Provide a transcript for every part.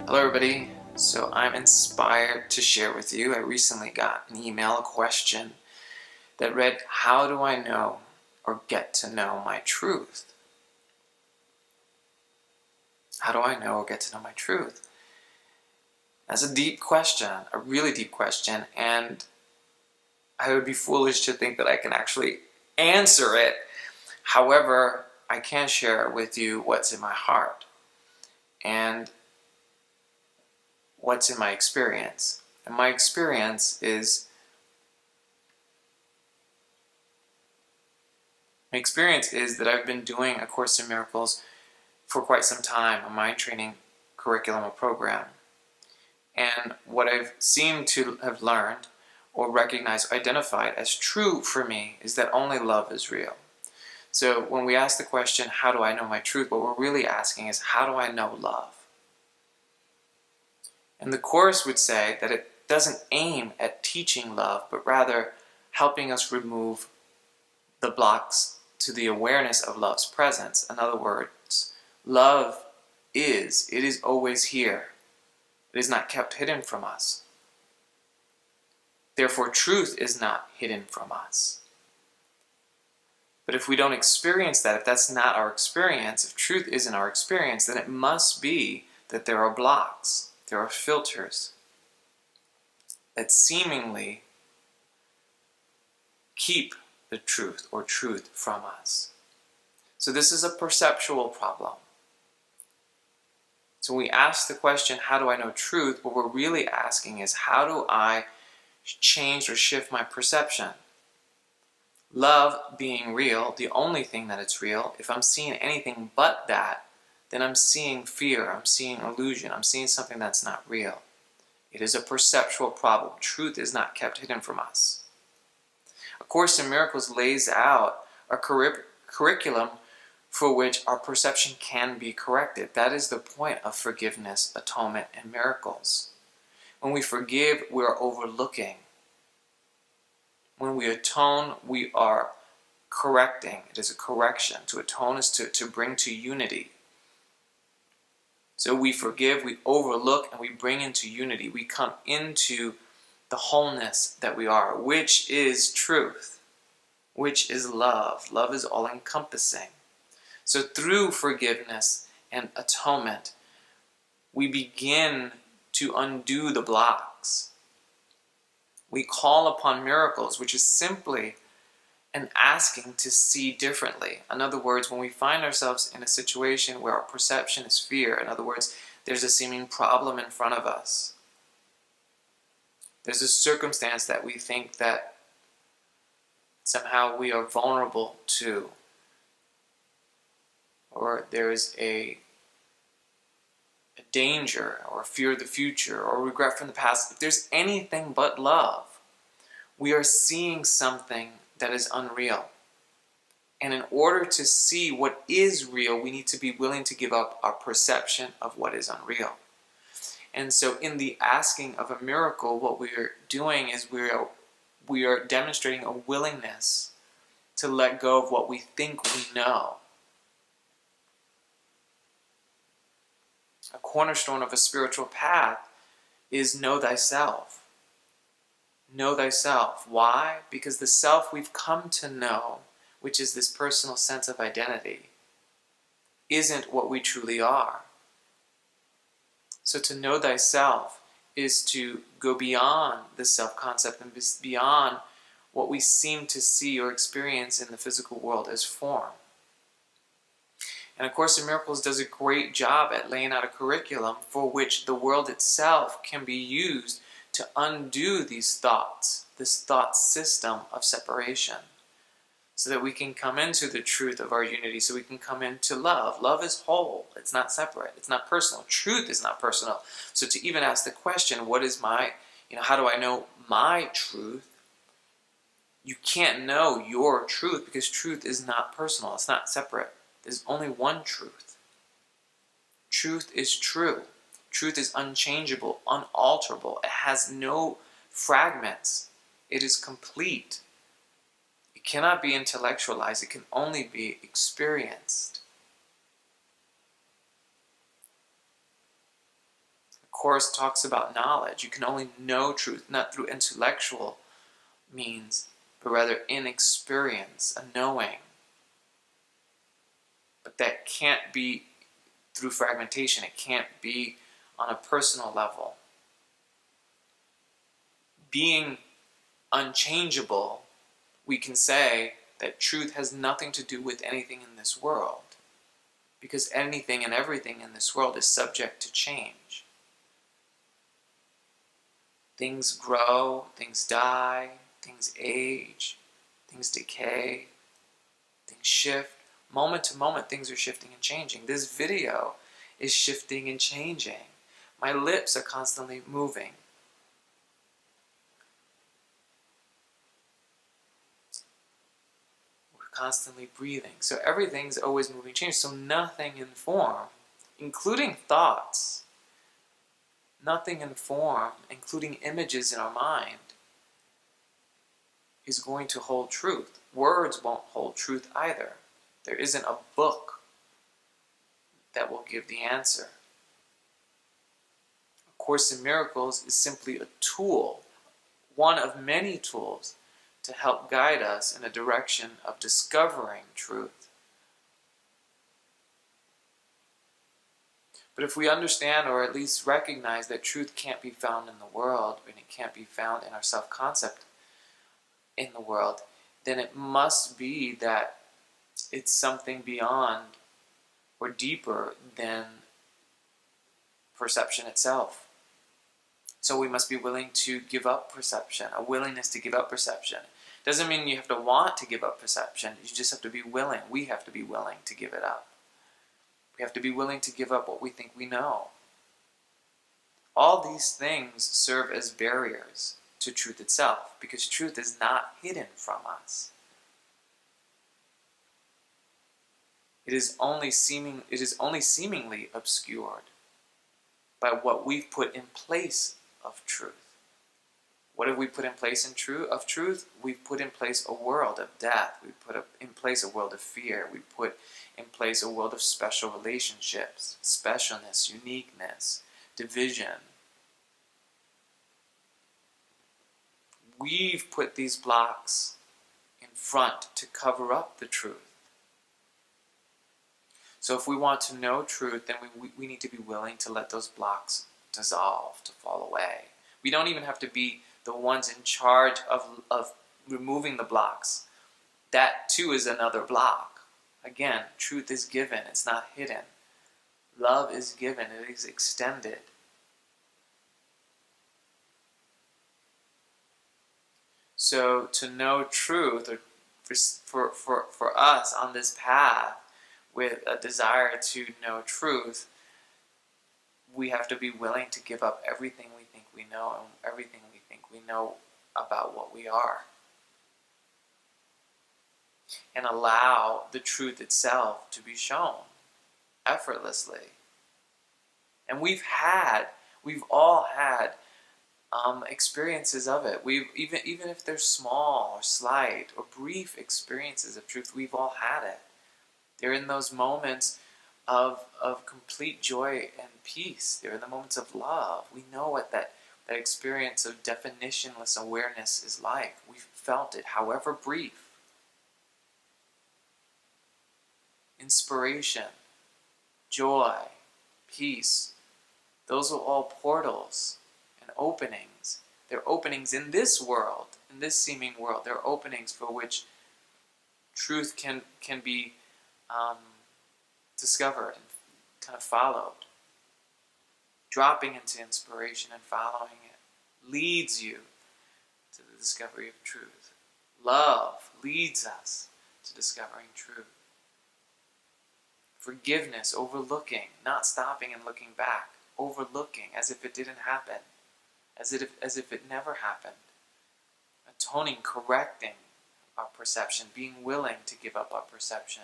Hello everybody. So I'm inspired to share with you. I recently got an email, a question that read, how do I know or get to know my truth? How do I know or get to know my truth? That's a deep question, a really deep question, and I would be foolish to think that I can actually answer it. However, I can share with you what's in my heart and what's in my experience. And my experience is that I've been doing A Course in Miracles for quite some time, a mind training curriculum or program. And what I've seemed to have learned or recognized, identified as true for me is that only love is real. So when we ask the question, how do I know my truth? What we're really asking is, how do I know love? And the Course would say that it doesn't aim at teaching love, but rather helping us remove the blocks to the awareness of love's presence. In other words, love it is always here. It is not kept hidden from us. Therefore, truth is not hidden from us. But if we don't experience that, if that's not our experience, if truth isn't our experience, then it must be that there are blocks, there are filters that seemingly keep the truth or truth from us. So this is a perceptual problem. So when we ask the question, how do I know truth? What we're really asking is, how do I change or shift my perception? Love being real, the only thing that it's real, if I'm seeing anything but that, then I'm seeing fear, I'm seeing illusion, I'm seeing something that's not real. It is a perceptual problem. Truth is not kept hidden from us. A Course in Miracles lays out a curriculum for which our perception can be corrected. That is the point of forgiveness, atonement, and miracles. When we forgive, we are overlooking. When we atone, we are correcting. It is a correction. To atone is to bring to unity. So we forgive, we overlook, and we bring into unity. We come into the wholeness that we are, which is truth, which is love. Love is all-encompassing. So through forgiveness and atonement, we begin to undo the blocks. We call upon miracles, which is simply an asking to see differently. In other words, when we find ourselves in a situation where our perception is fear, in other words, there's a seeming problem in front of us. There's a circumstance that we think that somehow we are vulnerable to, or there's a danger or fear of the future or regret from the past. If there's anything but love, we are seeing something that is unreal. And in order to see what is real, we need to be willing to give up our perception of what is unreal. And so in the asking of a miracle, what we are doing is we are demonstrating a willingness to let go of what we think we know. A cornerstone of a spiritual path is know thyself. Know thyself. Why? Because the self we've come to know, which is this personal sense of identity, isn't what we truly are. So to know thyself is to go beyond the self-concept and beyond what we seem to see or experience in the physical world as form. And A Course in Miracles does a great job at laying out a curriculum for which the world itself can be used to undo these thoughts, this thought system of separation, so that we can come into the truth of our unity, so we can come into love. Love is whole. It's not separate. It's not personal. Truth is not personal. So to even ask the question, what is my, how do I know my truth? You can't know your truth because truth is not personal. It's not separate. There's only one truth. Truth is true. Truth is unchangeable, unalterable. It has no fragments. It is complete. It cannot be intellectualized. It can only be experienced. Course talks about knowledge. You can only know truth, not through intellectual means, but rather in experience, a knowing. But that can't be through fragmentation. It can't be on a personal level. Being unchangeable, we can say that truth has nothing to do with anything in this world, because anything and everything in this world is subject to change. Things grow, things die, things age, things decay, things shift. Moment to moment, things are shifting and changing. This video is shifting and changing. My lips are constantly moving. We're constantly breathing. So everything's always moving, changing. So nothing in form, including thoughts, nothing in form, including images in our mind, is going to hold truth. Words won't hold truth either. There isn't a book that will give the answer. A Course in Miracles is simply a tool, one of many tools, to help guide us in a direction of discovering truth. But if we understand, or at least recognize, that truth can't be found in the world, and it can't be found in our self-concept in the world, then it must be that it's something beyond or deeper than perception itself. So we must be willing to give up perception, a willingness to give up perception. Doesn't mean you have to want to give up perception, you just have to be willing. We have to be willing to give it up. We have to be willing to give up what we think we know. All these things serve as barriers to truth itself, because truth is not hidden from us. It is only seemingly obscured by what we've put in place of truth. What have we put in place of truth? We've put in place a world of death. We've put in place a world of fear. We've put in place a world of special relationships, specialness, uniqueness, division. We've put these blocks in front to cover up the truth. So if we want to know truth, then we need to be willing to let those blocks dissolve, to fall away. We don't even have to be the ones in charge of removing the blocks. That too is another block. Again, truth is given, it's not hidden. Love is given, it is extended. So to know truth, or for us on this path, with a desire to know truth, we have to be willing to give up everything we think we know and everything we think we know about what we are, and allow the truth itself to be shown effortlessly. And we've all had experiences of it. Even if they're small or slight or brief experiences of truth, we've all had it. They're in those moments of complete joy and peace. They're in the moments of love. We know what that experience of definitionless awareness is like. We've felt it, however brief. Inspiration, joy, peace, those are all portals and openings. They're openings in this world, in this seeming world. They're openings for which truth can be discovered and kind of followed. Dropping into inspiration and following it leads you to the discovery of truth. Love leads us to discovering truth. Forgiveness, overlooking, not stopping and looking back, overlooking as if it didn't happen, as if it never happened. Atoning, correcting our perception, being willing to give up our perception.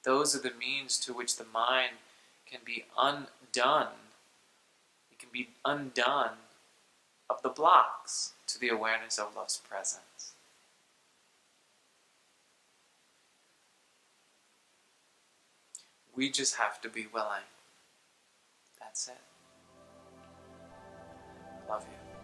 Those are the means to which the mind can be undone. It can be undone of the blocks to the awareness of love's presence. We just have to be willing. That's it. Love you.